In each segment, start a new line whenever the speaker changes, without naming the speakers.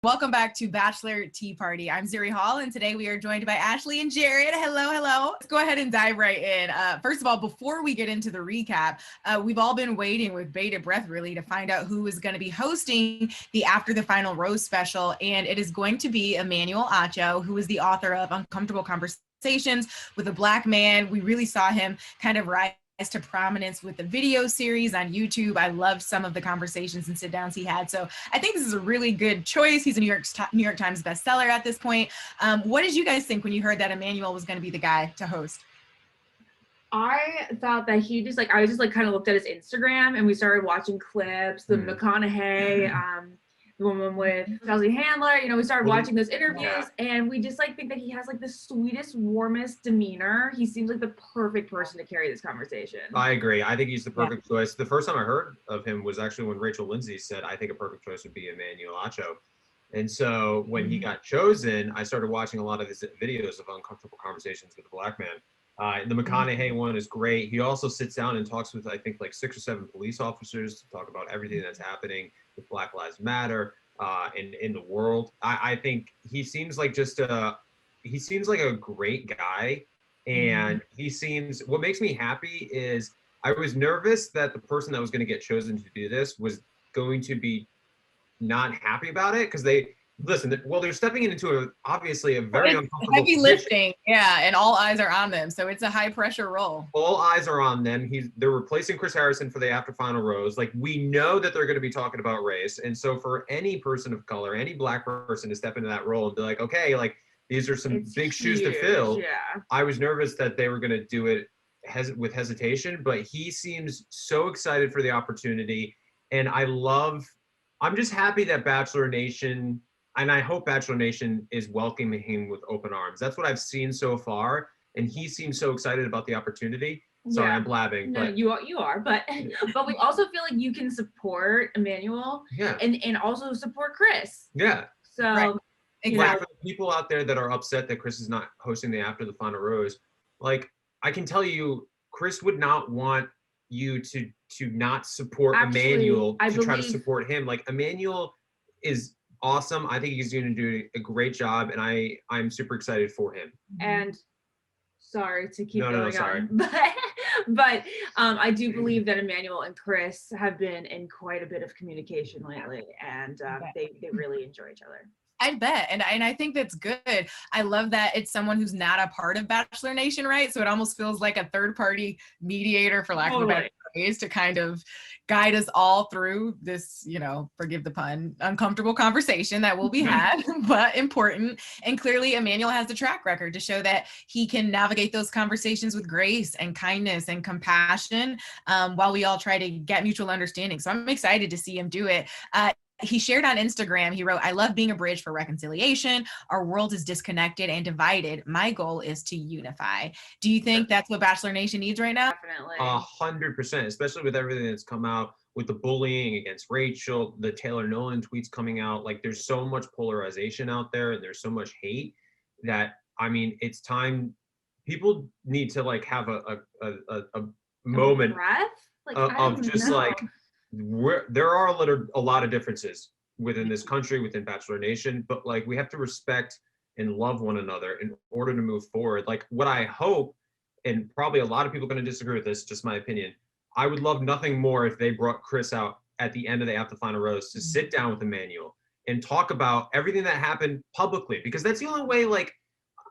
Welcome back to Bachelor Tea Party. I'm Zuri Hall, and today we are joined by Ashley and Jared. Hello, hello. Let's go ahead and dive right in. First of all, before we get into the recap, we've all been waiting with bated breath, really, to find out who is going to be hosting the After the Final Rose special, and it is going to be Emmanuel Acho, who is the author of Uncomfortable Conversations with a Black Man. We really saw him kind of rise to prominence with the video series on YouTube. I loved some of the conversations and sit downs he had. So I think this is a really good choice. He's a New York Times bestseller at this point. What did you guys think when you heard that Emmanuel was going to be the guy to host?
I thought that he just I was just kind of looked at his Instagram and we started watching clips, the McConaughey, the woman with Chelsea Handler, we started watching those interviews and we just think that he has the sweetest, warmest demeanor. He seems like the perfect person to carry this conversation.
I agree. I think he's the perfect choice. The first time I heard of him was actually when Rachel Lindsay said, I think a perfect choice would be Emmanuel Acho. And so when he got chosen, I started watching a lot of his videos of Uncomfortable Conversations with a Black Man. The McConaughey one is great. He also sits down and talks with, I think, 6 or 7 police officers to talk about everything that's happening with Black Lives Matter in the world. I think he seems like he seems like a great guy. And what makes me happy is I was nervous that the person that was going to get chosen to do this was going to be not happy about it because they're stepping into obviously a very uncomfortable
heavy lifting, and all eyes are on them, so it's a high pressure role.
All eyes are on them. They're replacing Chris Harrison for the After Final Rose. We know that they're going to be talking about race, and so for any person of color, any Black person to step into that role and be okay, these are some big shoes to fill. Yeah. I was nervous that they were going to do it with hesitation, but he seems so excited for the opportunity, and I'm just happy that Bachelor Nation. And I hope Bachelor Nation is welcoming him with open arms. That's what I've seen so far. And he seems so excited about the opportunity. Sorry, I'm blabbing.
No, you are. But we also feel like you can support Emmanuel and also support Chris.
Yeah.
So exactly.
For the people out there that are upset that Chris is not hosting the After the Final Rose, I can tell you, Chris would not want you to not support Emmanuel try to support him. Emmanuel is awesome. I think he's going to do a great job, and I'm super excited for him.
And sorry to keep going on, but I do believe that Emmanuel and Chris have been in quite a bit of communication lately, and they really enjoy each other.
I bet. And I think that's good. I love that it's someone who's not a part of Bachelor Nation, right? So it almost feels like a third party mediator, for lack of a better phrase, to kind of guide us all through this, forgive the pun, uncomfortable conversation that will be had, but important. And clearly Emmanuel has the track record to show that he can navigate those conversations with grace and kindness and compassion while we all try to get mutual understanding. So I'm excited to see him do it. He shared on Instagram, he wrote, I love being a bridge for reconciliation. Our world is disconnected and divided. My goal is to unify. Do you think that's what Bachelor Nation needs right now?
Definitely.
100%, especially with everything that's come out with the bullying against Rachel, the Taylor Nolan tweets coming out. There's so much polarization out there and there's so much hate that, it's time. People need to have a moment of just there are a lot of differences within this country, within Bachelor Nation, but we have to respect and love one another in order to move forward. What I hope, and probably a lot of people are going to disagree with this, just my opinion, I would love nothing more if they brought Chris out at the end of the After Final Rose to sit down with Emmanuel and talk about everything that happened publicly, because that's the only way.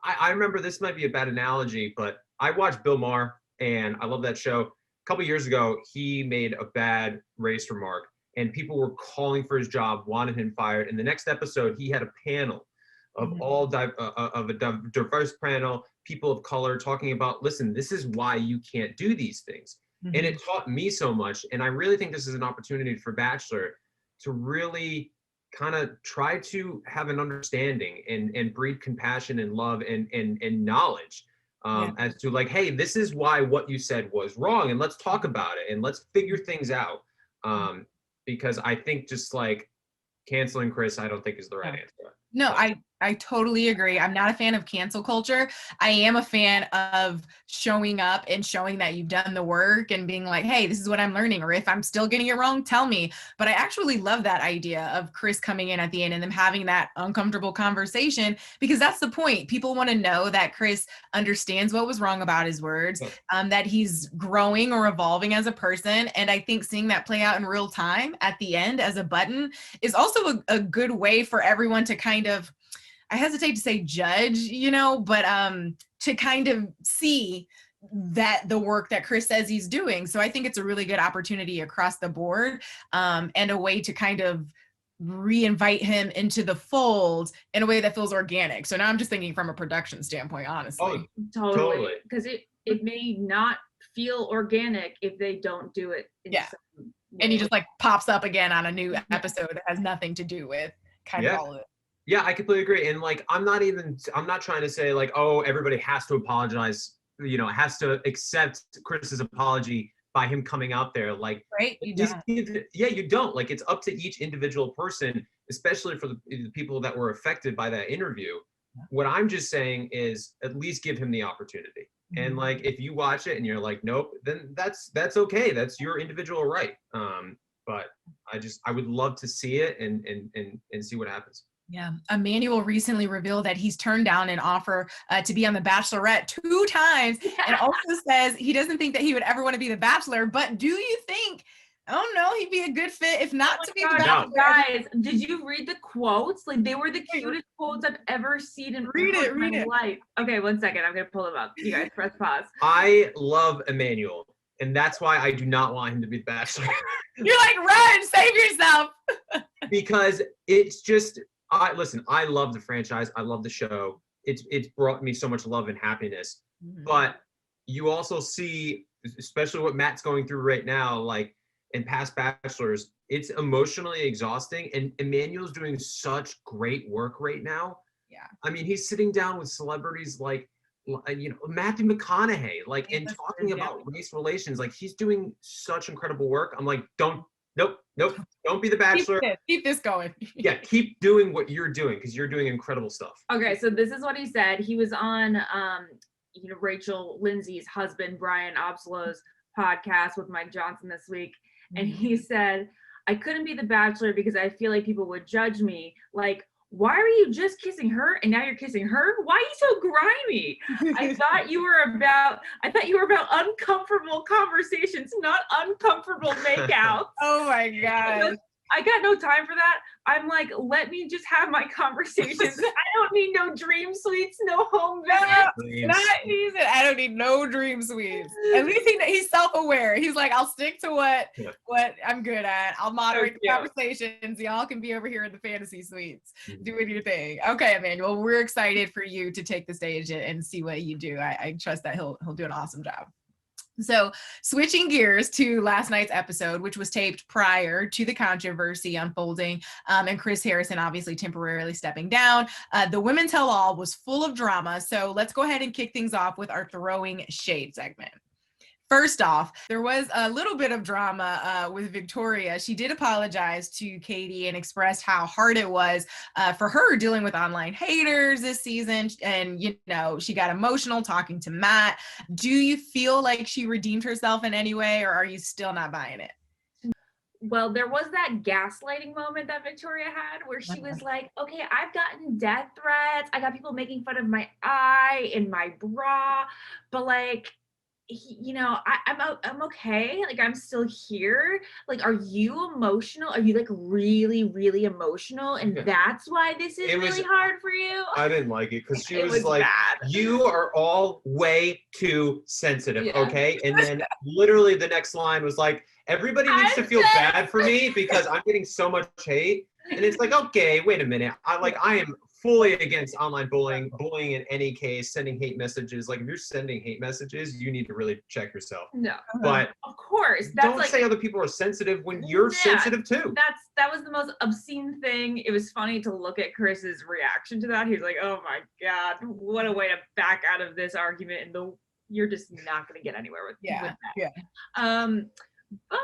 I remember, this might be a bad analogy, but I watched Bill Maher and I love that show. A couple years ago, he made a bad race remark and people were calling for his job, wanted him fired. In the next episode, he had a panel of of a diverse panel, people of color, talking about, listen, this is why you can't do these things. And it taught me so much. And I really think this is an opportunity for Bachelor to really kind of try to have an understanding and breed compassion and love and knowledge. As to hey, this is why what you said was wrong, and let's talk about it and let's figure things out. Because I think just canceling Chris, I don't think is the right answer.
No, I totally agree. I'm not a fan of cancel culture. I am a fan of showing up and showing that you've done the work and being like, hey, this is what I'm learning. Or if I'm still getting it wrong, tell me. But I actually love that idea of Chris coming in at the end and them having that uncomfortable conversation, because that's the point. People want to know that Chris understands what was wrong about his words, that he's growing or evolving as a person. And I think seeing that play out in real time at the end as a button is also a good way for everyone to kind of, I hesitate to say judge, but to kind of see that the work that Chris says he's doing. So I think it's a really good opportunity across the board, and a way to kind of re-invite him into the fold in a way that feels organic. So now I'm just thinking from a production standpoint, honestly.
Oh,
Totally. Because it may not feel organic if they don't do it.
And he just like pops up again on a new episode that has nothing to do with kind of all of it.
Yeah, I completely agree. And like, I'm not trying to say like, oh, everybody has to apologize, has to accept Chris's apology by him coming out there. Like,
right? You don't.
You don't. Like, it's up to each individual person, especially for the people that were affected by that interview. What I'm just saying is at least give him the opportunity. And like, if you watch it and you're like, nope, then that's okay. That's your individual right. But I would love to see it and see what happens.
Yeah. Emmanuel recently revealed that he's turned down an offer to be on The Bachelorette 2 times, and also says he doesn't think that he would ever want to be the Bachelor. But do you think, I don't know, he'd be a good fit if not to be the Bachelor?
No. Guys, did you read the quotes? Like, they were the cutest quotes I've ever seen in my life. Okay, 1 second. I'm going to pull them up. You guys press pause.
I love Emmanuel, and that's why I do not want him to be the Bachelor.
You're like, run, save yourself.
Because it's just, listen, I love the franchise. I love the show. It's brought me so much love and happiness. But you also see, especially what Matt's going through right now, like in past Bachelors, it's emotionally exhausting. And Emmanuel's doing such great work right now. Yeah. I mean, he's sitting down with celebrities like Matthew McConaughey, like, and talking about race relations. Like, he's doing such incredible work. I'm like, nope, don't be the Bachelor.
Keep this going.
Yeah, keep doing what you're doing, because you're doing incredible stuff.
Okay, so this is what he said. He was on Rachel Lindsay's husband Brian Obslow's podcast with Mike Johnson this week, and he said, I couldn't be the Bachelor because I feel like people would judge me. Like, why are you just kissing her and now you're kissing her? Why are you so grimy? I thought you were about uncomfortable conversations, not uncomfortable makeouts.
Oh my God.
I got no time for that. I'm like, let me just have my conversations. I don't need no dream suites, no home visits.
I don't need no dream suites. At least he's self-aware. He's like, I'll stick to what I'm good at. I'll moderate the conversations. Y'all can be over here in the fantasy suites doing your thing. Okay, Emmanuel, we're excited for you to take the stage and see what you do. I trust that he'll do an awesome job. So switching gears to last night's episode, which was taped prior to the controversy unfolding, and Chris Harrison obviously temporarily stepping down. The Women Tell All was full of drama. So let's go ahead and kick things off with our Throwing Shade segment. First off, there was a little bit of drama with Victoria. She did apologize to Katie and expressed how hard it was for her dealing with online haters this season. And, she got emotional talking to Matt. Do you feel like she redeemed herself in any way, or are you still not buying it?
Well, there was that gaslighting moment that Victoria had where she was like, okay, I've gotten death threats. I got people making fun of my eye and my bra, but like, I'm okay. Like, I'm still here. Like, are you emotional? Are you like really, really emotional? And that's why this is really hard for you?
I didn't like it because she was like, bad. You are all way too sensitive. Okay. And then literally the next line was like, everybody needs to feel bad for me because I'm getting so much hate. And it's like, okay, wait a minute. I am fully against online bullying in any case, sending hate messages. Like, if you're sending hate messages, you need to really check yourself.
No,
but
of course,
don't say other people are sensitive when you're sensitive too.
That was the most obscene thing. It was funny to look at Chris's reaction to that. He was like, "Oh my God, what a way to back out of this argument!" And you're just not going to get anywhere with that. Yeah. But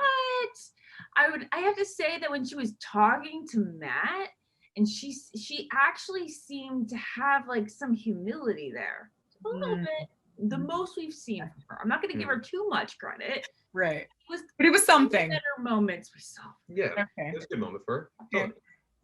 I have to say that when she was talking to Matt, and she actually seemed to have like some humility there, a little bit, the most we've seen from her. I'm not going to give her too much credit.
Right. But it was something.
Better moments we saw.
Yeah.
Okay.
It was a good moment for her.
Okay.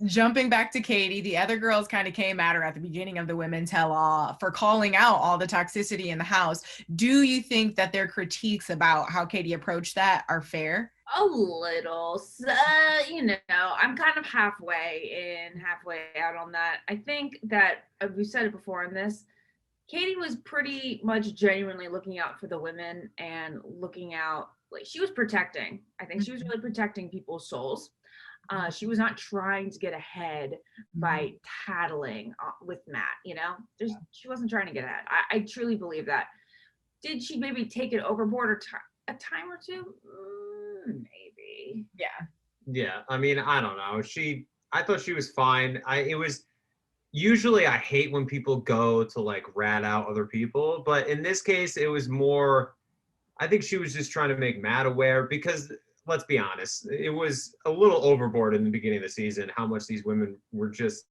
Jumping back to Katie, the other girls kind of came at her at the beginning of the Women Tell All for calling out all the toxicity in the house. Do you think that their critiques about how Katie approached that are fair?
A little. So, I'm kind of halfway in, halfway out on that. I think that, we said it before in this, Katie was pretty much genuinely looking out for the women and looking out, like she was protecting. I think she was really protecting people's souls. She was not trying to get ahead by tattling with Matt, she wasn't trying to get ahead. I truly believe that. Did she maybe take it overboard a time or two? Maybe.
Yeah. I mean, I don't know. I thought she was fine. Usually I hate when people go to like rat out other people, but in this case, it was more, I think she was just trying to make Matt aware, because let's be honest, it was a little overboard in the beginning of the season how much these women were just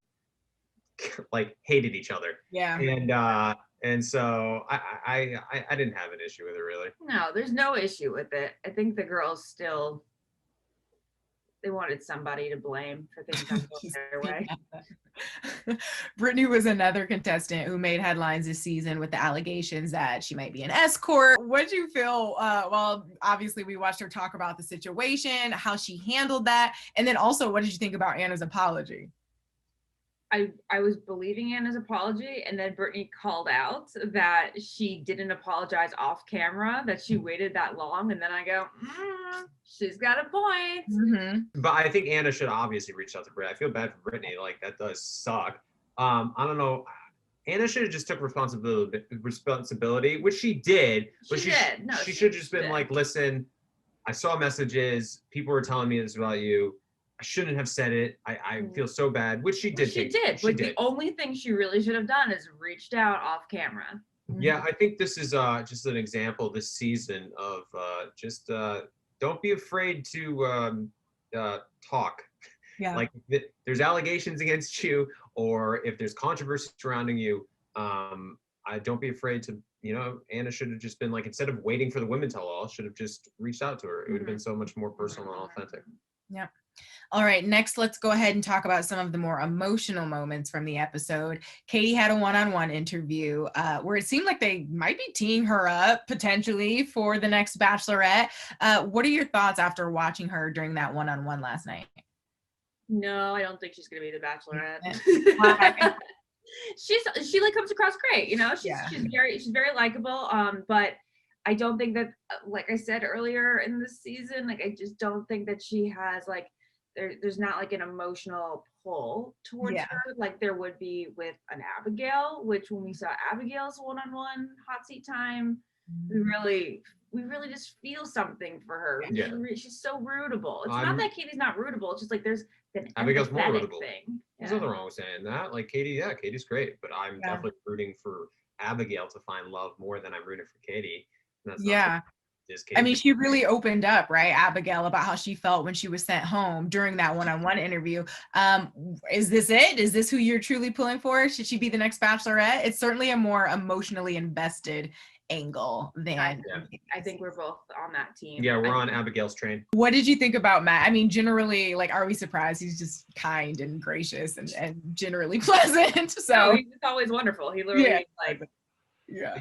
like hated each other.
Yeah.
And so I didn't have an issue with it really.
No, there's no issue with it. I think the girls still, they wanted somebody to blame for things not going their way.
Brittany was another contestant who made headlines this season with the allegations that she might be an escort. What did you feel? Well, obviously we watched her talk about the situation, how she handled that, and then also what did you think about Anna's apology?
I was believing Anna's apology, and then Brittany called out that she didn't apologize off camera, that she waited that long, and then I go, she's got a point.
Mm-hmm.
But I think Anna should obviously reach out to Brittany. I feel bad for Brittany. Like, that does suck. I don't know. Anna should have just took responsibility, which she did. But she should have just been like, listen, I saw messages. People were telling me this about you. I shouldn't have said it. I feel so bad, which she did.
The only thing she really should have done is reached out off camera.
Yeah, I think this is just an example this season of don't be afraid to talk.
Yeah.
Like there's allegations against you, or if there's controversy surrounding you, I don't be afraid to. Anna should have just been like, instead of waiting for the Women Tell All, should have just reached out to her. It would have been so much more personal and authentic.
Yeah. All right, next, let's go ahead and talk about some of the more emotional moments from the episode. Katie had a one-on-one interview where it seemed like they might be teeing her up potentially for the next Bachelorette. What are your thoughts after watching her during that one-on-one last night?
No, I don't think she's going to be the Bachelorette. She like comes across great, she's very likable, but I don't think that, like I said earlier in the season, like I just don't think that she has like there's not like an emotional pull towards her like there would be with an Abigail, which when we saw Abigail's one-on-one hot seat time, we really just feel something for her.
Yeah.
She's so rootable. It's not that Katie's not rootable, it's just like there's an
Abigail's more
empathetic
rootable
thing.
There's nothing wrong with saying that. Like Katie's great, but I'm definitely rooting for Abigail to find love more than I'm rooting for Katie.
I mean, she really opened up, right, Abigail, about how she felt when she was sent home during that one-on-one interview. Is this it? Is this who you're truly pulling for? Should she be the next Bachelorette? It's certainly a more emotionally invested angle than
I think we're both on that team.
Yeah, we're on Abigail's train.
What did you think about Matt? I mean, generally, like, are we surprised? He's just kind and gracious and generally pleasant. So
he's always wonderful. He literally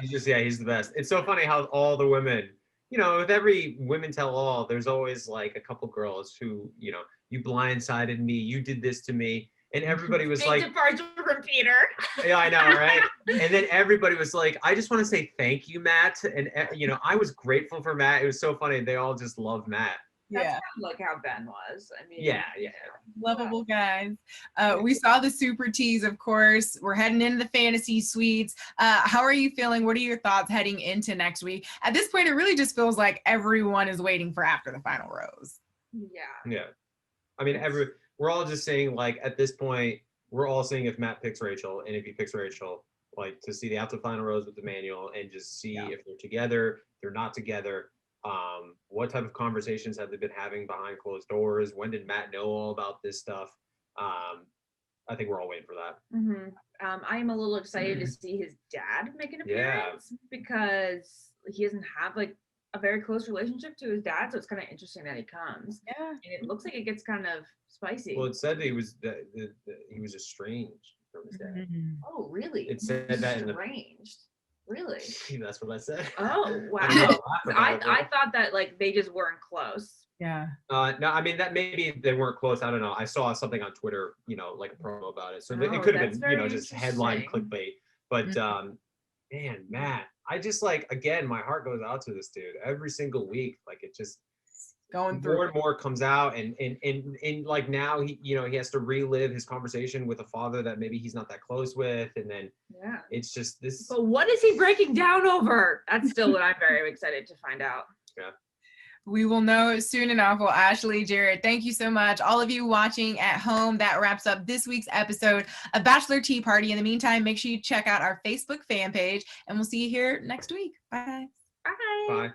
he's the best. It's so funny how all the women, with every Women Tell All, there's always like a couple girls who, you blindsided me, you did this to me, and everybody was like,
departure from Peter.
Yeah, I know, right? And then everybody was like, I just want to say thank you, Matt, and I was grateful for Matt. It was so funny. They all just love Matt.
That's kind of like how Ben was. I mean,
yeah.
Lovable guys. We saw the super teas, of course. We're heading into the fantasy suites. How are you feeling? What are your thoughts heading into next week? At this point, it really just feels like everyone is waiting for after the final rose.
Yeah. I mean, we're all just saying, like, at this point, we're all saying if Matt picks Rachel, and if he picks Rachel, like, to see the after final rose with Emmanuel and just see if they're together, they're not together. What type of conversations have they been having behind closed doors? When did Matt know all about this stuff? I think we're all waiting for that.
I am a little excited to see his dad make an appearance because he doesn't have like a very close relationship to his dad, so it's kind of interesting that he comes.
Yeah,
and it looks like it gets kind of spicy.
Well, it said that he was estranged from his dad.
Oh, really?
It said that in the.
Estranged. Really?
That's what I said.
Oh, wow.
I laugh about it,
I thought that like they just weren't close.
yeah.
No, I mean that maybe they weren't close. I don't know. I saw something on Twitter, like a promo about it. So it could have
that's
been,
very
just headline
interesting.
clickbait. But man, Matt, I just again, my heart goes out to this dude every single week. Like it just
Going through
more and more comes out, and like now he he has to relive his conversation with a father that maybe he's not that close with, and then it's just this.
But what is he breaking down over? That's still what I'm very excited to find out.
Yeah.
We will know soon enough. Well, Ashley, Jared, thank you so much. All of you watching at home, that wraps up this week's episode of Bachelor Tea Party. In the meantime, make sure you check out our Facebook fan page, and we'll see you here next week. Bye.
Bye.
Bye.